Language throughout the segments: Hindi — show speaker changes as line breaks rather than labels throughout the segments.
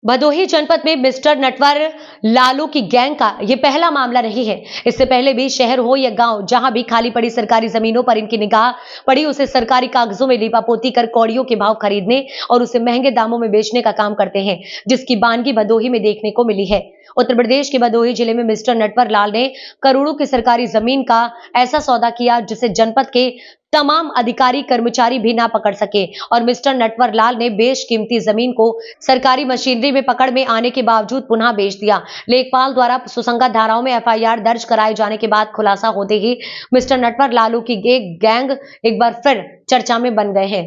भदोही जनपद में मिस्टर नटवर लालू की गैंग का यह पहला मामला नहीं है। इससे पहले भी शहर हो या गांव, जहां भी खाली पड़ी सरकारी जमीनों पर इनकी निगाह पड़ी, उसे सरकारी कागजों में लीपापोती कर कौड़ियों के भाव खरीदने और उसे महंगे दामों में बेचने का काम करते हैं, जिसकी बानगी भदोही में देखने को मिली है। उत्तर प्रदेश के भदोही जिले में मिस्टर नटवर लाल ने करोड़ों की सरकारी जमीन का ऐसा सौदा किया जिसे जनपद के तमाम अधिकारी कर्मचारी भी ना पकड़ सके, और मिस्टर नटवर लाल ने बेशकीमती जमीन को सरकारी मशीनरी में पकड़ में आने के बावजूद पुनः बेच दिया। लेखपाल द्वारा सुसंगत धाराओं में एफआईआर दर्ज कराए जाने के बाद खुलासा होते ही मिस्टर नटवर लालू की गैंग एक बार फिर चर्चा में बन गए हैं।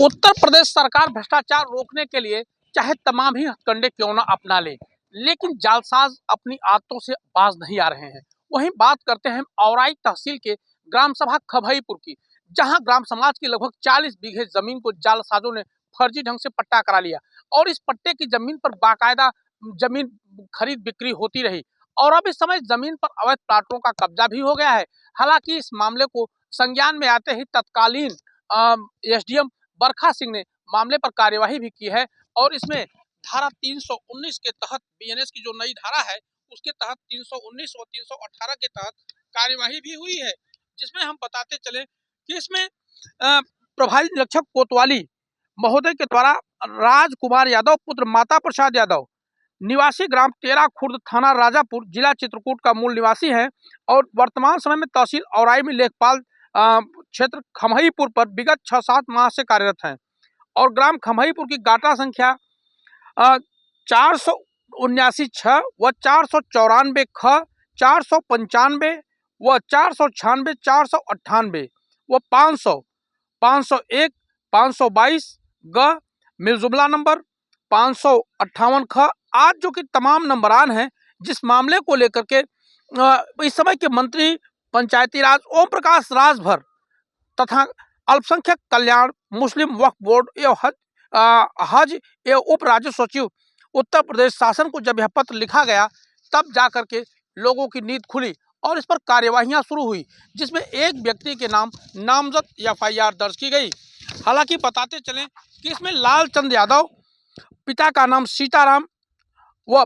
उत्तर प्रदेश सरकार भ्रष्टाचार रोकने के लिए चाहे तमाम ही हथकंडे क्यों न अपना ले, लेकिन जालसाज अपनी आदतों से बाज नहीं आ रहे हैं। वहीं बात करते हैं औराई तहसील के ग्राम सभा खभईपुर की, जहां ग्राम समाज की लगभग 40 बीघे जमीन को जालसाजों ने फर्जी ढंग से पट्टा करा लिया और इस पट्टे की जमीन पर बाकायदा जमीन खरीद बिक्री होती रही और अब इस समय जमीन पर अवैध प्लाटों का कब्जा भी हो गया है। हालांकि इस मामले को संज्ञान में आते ही तत्कालीन एसडीएम बरखा सिंह ने मामले पर कार्यवाही भी की है और इसमें धारा 319 के तहत बीएनएस की जो नई धारा है उसके तहत 319 और 318 के तहत कार्यवाही भी हुई है, जिसमें हम बताते चले कि इसमें प्रभारी निरीक्षक कोतवाली महोदय के द्वारा राजकुमार यादव पुत्र माता प्रसाद यादव निवासी ग्राम तेरा खुर्द थाना राजापुर जिला चित्रकूट का मूल निवासी है और वर्तमान समय में तहसील औराई में लेखपाल क्षेत्र खमईपुर पर विगत 6-7 माह से कार्यरत हैं और ग्राम खमईपुर की गाटा संख्या 479 व 494 ख 495 व 496 498 व 500 501 522 ग मिलजुमला नंबर 558 ख आज जो कि तमाम नंबरान हैं, जिस मामले को लेकर के इस समय के मंत्री पंचायती राज ओम प्रकाश राजभर तथा अल्पसंख्यक कल्याण मुस्लिम वक्फ बोर्ड एवं हज एवं उप राजस्व सचिव उत्तर प्रदेश शासन को जब यह पत्र लिखा गया तब जाकर के लोगों की नींद खुली और इस पर कार्यवाहियां शुरू हुई, जिसमें एक व्यक्ति के नाम नामजद एफआईआर दर्ज की गई। हालांकि बताते चलें कि इसमें लालचंद यादव, पिता का नाम सीताराम व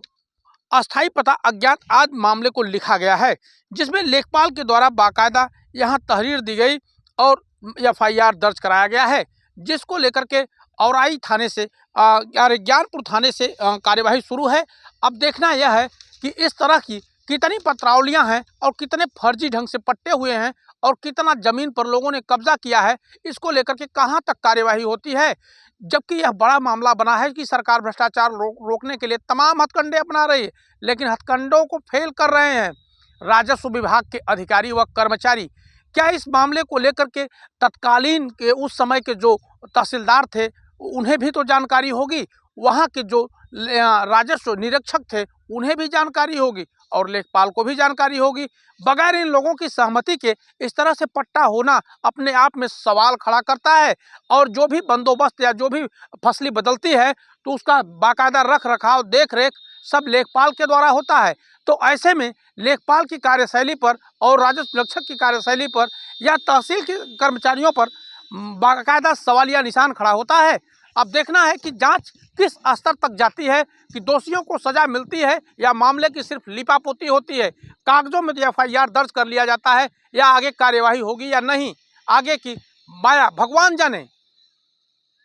अस्थायी पता अज्ञात आदि मामले को लिखा गया है, जिसमें लेखपाल के द्वारा बाकायदा यहां तहरीर दी गई और एफआईआर दर्ज कराया गया है, जिसको लेकर के औराई थाने से ज्ञानपुर थाने से कार्यवाही शुरू है। अब देखना यह है कि इस तरह की कितनी पत्रावलियां हैं और कितने फर्जी ढंग से पट्टे हुए हैं और कितना जमीन पर लोगों ने कब्जा किया है, इसको लेकर के कहां तक कार्यवाही होती है। जबकि यह बड़ा मामला बना है कि सरकार भ्रष्टाचार रोकने के लिए तमाम हथकंडे अपना रही है, लेकिन हथकंडों को फेल कर रहे हैं राजस्व विभाग के अधिकारी व कर्मचारी। क्या इस मामले को लेकर के तत्कालीन के उस समय के जो तहसीलदार थे उन्हें भी तो जानकारी होगी, वहाँ के जो राजस्व निरीक्षक थे उन्हें भी जानकारी होगी और लेखपाल को भी जानकारी होगी। बगैर इन लोगों की सहमति के इस तरह से पट्टा होना अपने आप में सवाल खड़ा करता है और जो भी बंदोबस्त या जो भी फसली बदलती है तो उसका बाकायदा रख रखाव देख रेख सब लेखपाल के द्वारा होता है। तो ऐसे में लेखपाल की कार्यशैली पर और राजस्व निरीक्षक की कार्यशैली पर या तहसील के कर्मचारियों पर बाकायदा सवालिया निशान खड़ा होता है। अब देखना है कि जांच किस स्तर तक जाती है कि दोषियों को सजा मिलती है या मामले की सिर्फ लिपापोती होती है, कागजों में तो एफआईआर दर्ज कर लिया जाता है या आगे कार्यवाही होगी या नहीं, आगे की माया भगवान जाने।